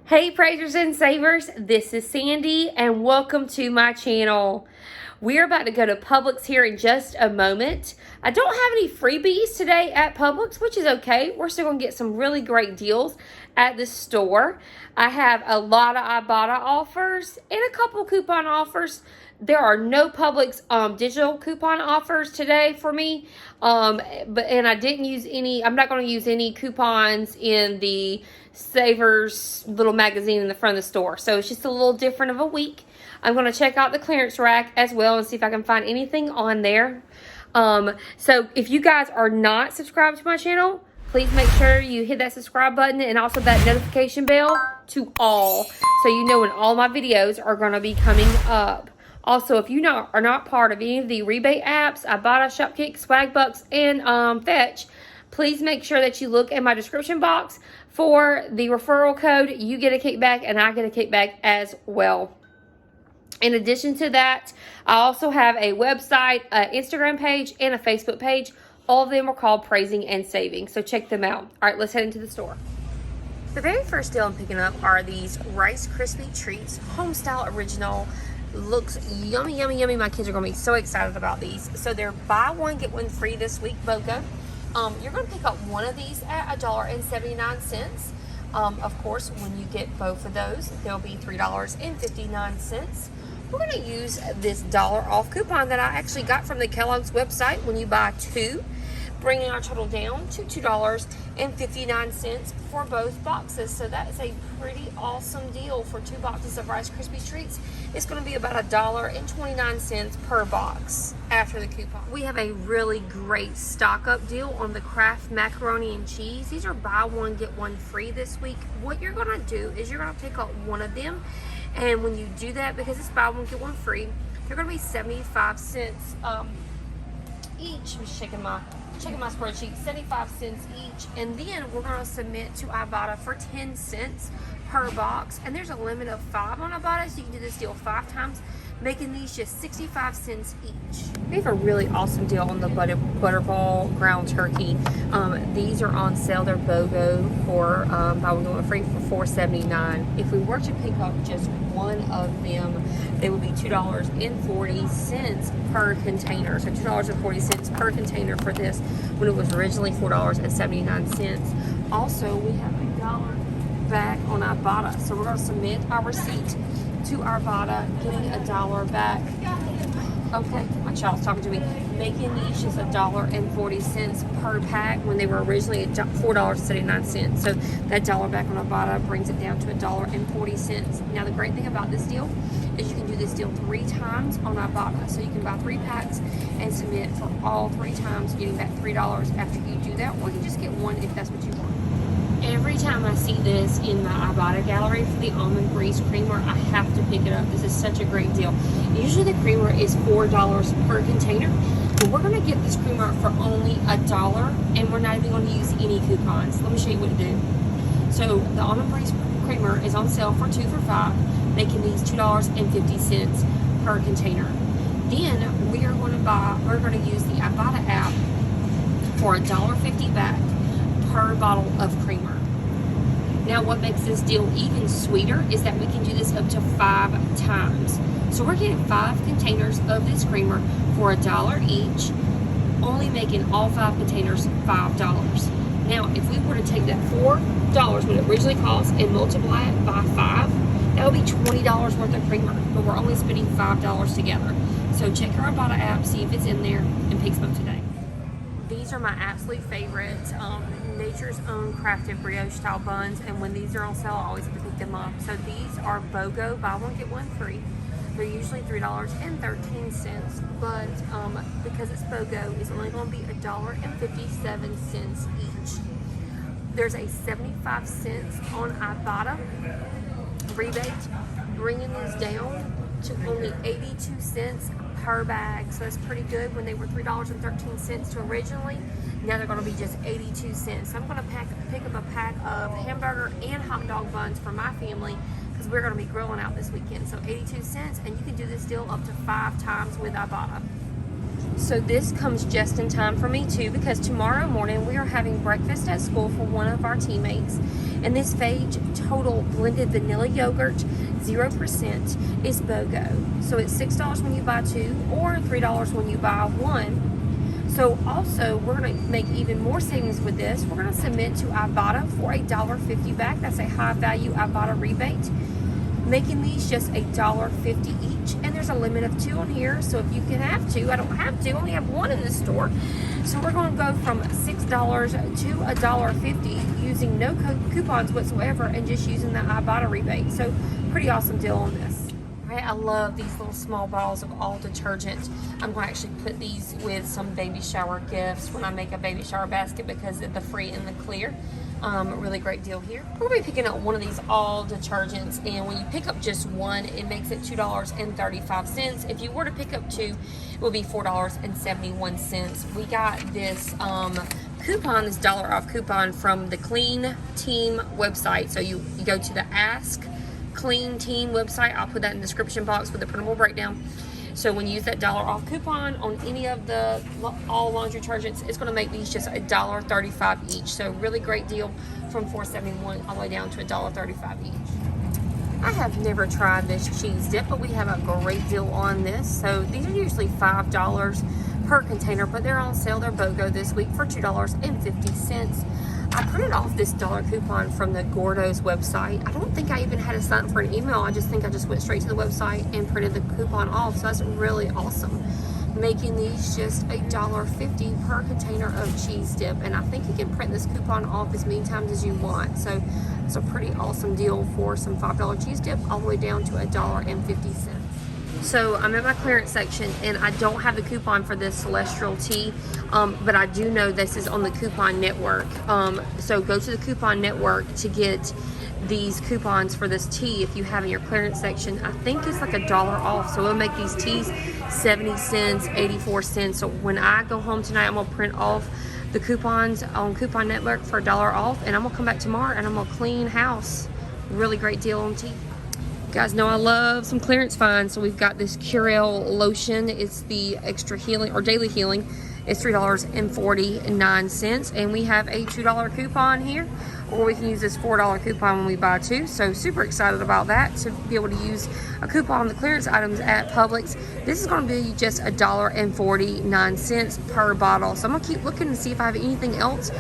Hey praisers and savers, this is Sandy and welcome to my channel. We're about to go to Publix here in just a moment. I don't have any freebies today at Publix, which is okay. We're still going to get some really great deals at the store. I have a lot of IBOTTA offers and a couple coupon offers. There are no Publix digital coupon offers today for me. And I didn't use any, I'm not going to use any coupons in the Savers little magazine in the front of the store. So it's just a little different of a week. I'm going to check out the clearance rack as well and see if I can find anything on there. So if you guys are not subscribed to my channel, please make sure you hit that subscribe button and also that notification bell to all, so you know when all my videos are going to be coming up. Also, if you are not part of any of the rebate apps, IBOTTA, Shopkick, Swagbucks, and Fetch, please make sure that you look in my description box for the referral code. You get a kickback and I get a kickback as well. In addition to that, I also have a website, an Instagram page, and a Facebook page. All of them are called Praising and Saving, so check them out. All right, let's head into the store. The very first deal I'm picking up are these Rice Krispie Treats, Homestyle Original. Looks yummy, yummy, yummy. My kids are going to be so excited about these. So they're buy one, get one free this week, BOGO. You're going to pick up one of these at $1.79. Of course, when you get both of those, they'll be $3.59. We're going to use this $1 off coupon that I actually got from the Kellogg's website when you buy two, bringing our total down to $2.59 for both boxes. So that is a pretty awesome deal for 2 boxes of Rice Krispie Treats. It's going to be about $1.29 per box after the coupon. We have a really great stock up deal on the Kraft macaroni and cheese. These are buy one, get one free this week. What you're going to do is you're going to pick up one of them. And when you do that, because it's buy one, get one free, they're going to be 75 cents each. I'm just checking my spreadsheet. 75 cents each. And then we're going to submit to IBOTTA for 10 cents per box. And there's a limit of 5 on IBOTTA, so you can do this deal 5 times, making these just 65 cents each. We have a really awesome deal on the Butterball ground turkey. These are on sale. They're BOGO for buy one, get one free for $4.79. If we were to pick up just one of them, they would be $2.40 per container. So $2.40 per container for this when it was originally $4.79. Also, we have $1 back on IBOTTA. So we're going to submit our receipt to IBOTTA, getting $1 back. Okay, my child's talking to me. Making these just $1.40 per pack when they were originally at $4.79. So that $1 back on IBOTTA brings it down to $1.40. Now the great thing about this deal is you can do this deal 3 times on IBOTTA. So you can buy 3 packs and submit for all 3 times, getting back $3 after you do that, or you can just get one if that's what you want. Every time I see this in my IBOTTA gallery for the Almond Breeze creamer, I have to pick it up. This is such a great deal. Usually the creamer is $4 per container, but we're going to get this creamer for only $1, and we're not even going to use any coupons. Let me show you what to do. So the Almond Breeze creamer is on sale for 2 for $5, making these $2.50 per container. Then we're going to use the IBOTTA app for $1.50 back per bottle of creamer. Now what makes this deal even sweeter is that we can do this up to 5 times. So we're getting 5 containers of this creamer for $1 each, only making all 5 containers $5. Now if we were to take that $4 what it originally cost and multiply it by 5, that would be $20 worth of creamer, but we're only spending $5 together. So check our IBOTTA app, see if it's in there, and pick some up today. These are my absolute favorites. Nature's Own crafted brioche style buns, and when these are on sale, I always have to pick them up. So these are BOGO, buy one get one free. They're usually $3.13, but because it's BOGO, it's only going to be $1.57 each. There's a 75 cents on IBOTTA rebate, bringing these down to only 82 cents per bag. So that's pretty good. When they were $3.13 to originally, now they're going to be just 82 cents. So I'm going to pick up a pack of hamburger and hot dog buns for my family, because we're going to be grilling out this weekend. So 82 cents, and you can do this deal up to 5 times with IBOTTA. So this comes just in time for me too, because tomorrow morning we are having breakfast at school for one of our teammates. And this Phage Total Blended Vanilla Yogurt, 0%, is BOGO. So it's $6 when you buy 2 or $3 when you buy 1. So also, we're going to make even more savings with this. We're going to submit to IBOTTA for a $1.50 back. That's a high value IBOTTA rebate, making these just $1.50 each. And there's a limit of 2 on here, so if you can have 2, I don't have 2, only have 1 in the store. So we're going to go from $6 to $1.50 using no coupons whatsoever and just using the IBOTTA rebate. So pretty awesome deal on this. Right, I love these little small bottles of all detergent. I'm going to actually put these with some baby shower gifts when I make a baby shower basket because of the free and the clear. Really great deal here. We're going to be picking up one of these all detergents, and when you pick up just one, it makes it $2.35. If you were to pick up 2, it will be $4.71. We got this coupon, this $1 off coupon from the Clean Team website. So you go to the Ask Clean Team website. I'll put that in the description box with the printable breakdown. So when you use that $1 off coupon on any of the all laundry detergents, it's going to make these just $1.35 each. So really great deal from $4.71 all the way down to $1.35 each. I have never tried this cheese dip, but we have a great deal on this. So these are usually $5 per container, but they're on sale. They're BOGO this week for $2.50. I printed off this $1 coupon from the Gordo's website. I don't think I even had to sign up for an email. I just think I just went straight to the website and printed the coupon off. So that's really awesome. Making these just $1.50 per container of cheese dip. And I think you can print this coupon off as many times as you want. So it's a pretty awesome deal for some $5 cheese dip all the way down to $1.50. So I'm in my clearance section and I don't have the coupon for this Celestial tea, but I do know this is on the coupon network. So go to the coupon network to get these coupons for this tea if you have in your clearance section. I think it's like $1 off, so it'll make these teas 70 cents, 84 cents. So when I go home tonight, I'm gonna print off the coupons on Coupon Network for $1 off, and I'm gonna come back tomorrow and I'm gonna clean house. Really great deal on tea. You guys know I love some clearance finds, so we've got this Curel lotion. It's the extra healing or daily healing. It's $3.49, and we have a $2 coupon here, or we can use this $4 coupon when we buy 2. So super excited about that, to be able to use a coupon on the clearance items at Publix. This is going to be just $1.49 per bottle. So I'm going to keep looking and see if I have anything else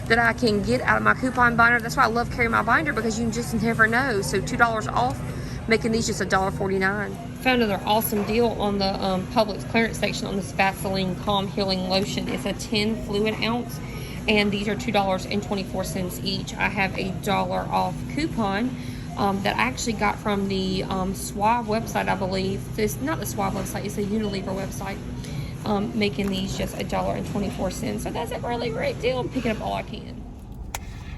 that I can get out of my coupon binder. That's why I love carrying my binder, because you just never know. So $2 off, making these just $1.49. Found another awesome deal on the Publix clearance section on this Vaseline Calm Healing Lotion. It's a 10 fluid ounce, and these are $2.24 each. I have a $1 off coupon that I actually got from the Swab website, I believe. It's not the Swab website, it's the Unilever website. Making these just $1.24. So that's a really great deal. I'm picking up all I can.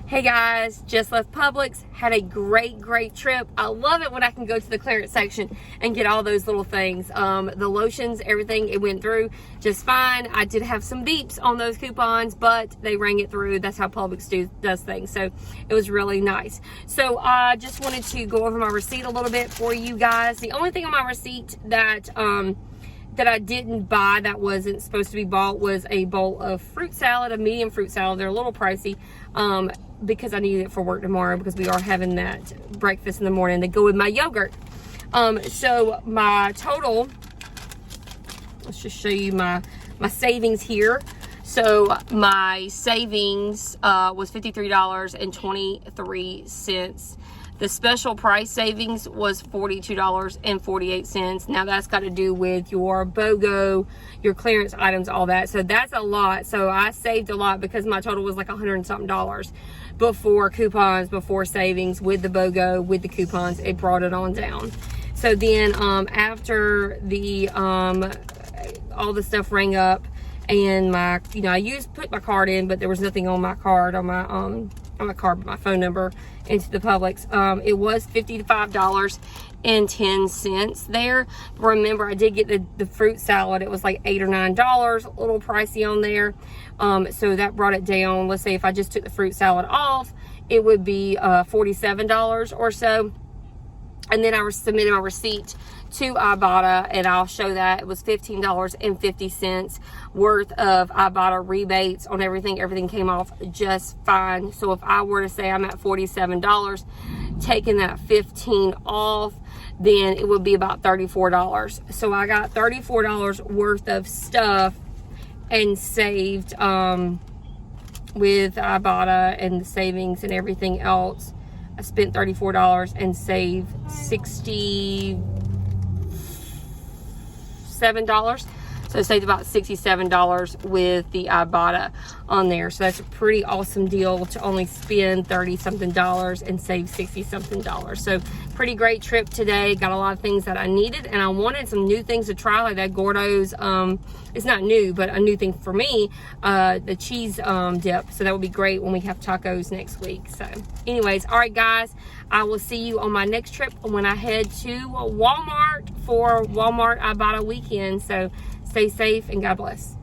Hey guys, just left Publix, had a great trip. I love it when I can go to the clearance section and get all those little things. The lotions, everything, it went through just fine. I did have some beeps on those coupons, but they rang it through. That's how Publix does things. So it was really nice. So I just wanted to go over my receipt a little bit for you guys. The only thing on my receipt that I didn't buy, that wasn't supposed to be bought, was a bowl of fruit salad, a medium fruit salad. They're a little pricey because I need it for work tomorrow, because we are having that breakfast in the morning to go with my yogurt. So my total, let's just show you my savings here. So my savings was $53.23. The special price savings was $42.48. Now that's got to do with your BOGO, your clearance items, all that. So that's a lot. So I saved a lot because my total was like $100 and something before coupons, before savings, with the BOGO, with the coupons. It brought it on down. So then after the all the stuff rang up, and my, I put my card in, but there was nothing on my card, on my card, my phone number into the Publix. It was $55.10 there. Remember, I did get the fruit salad. It was like $8 or $9, a little pricey on there. So that brought it down. Let's say if I just took the fruit salad off, it would be $47 or so. And then I submitted my receipt to IBOTTA, and I'll show that. It was $15.50 worth of IBOTTA rebates on everything. Everything came off just fine. So if I were to say I'm at $47, taking that $15 off, then it would be about $34. So I got $34 worth of stuff and saved with IBOTTA and the savings and everything else. I spent $34 and saved $67. So I saved about $67 with the IBOTTA on there. So that's a pretty awesome deal to only spend $30-something and save $60-something. So pretty great trip today. Got a lot of things that I needed, and I wanted some new things to try, like that Gordo's, it's not new, but a new thing for me, the cheese dip. So that would be great when we have tacos next week. So anyways, all right guys, I will see you on my next trip when I head to Walmart for Walmart IBOTTA weekend. So stay safe and God bless.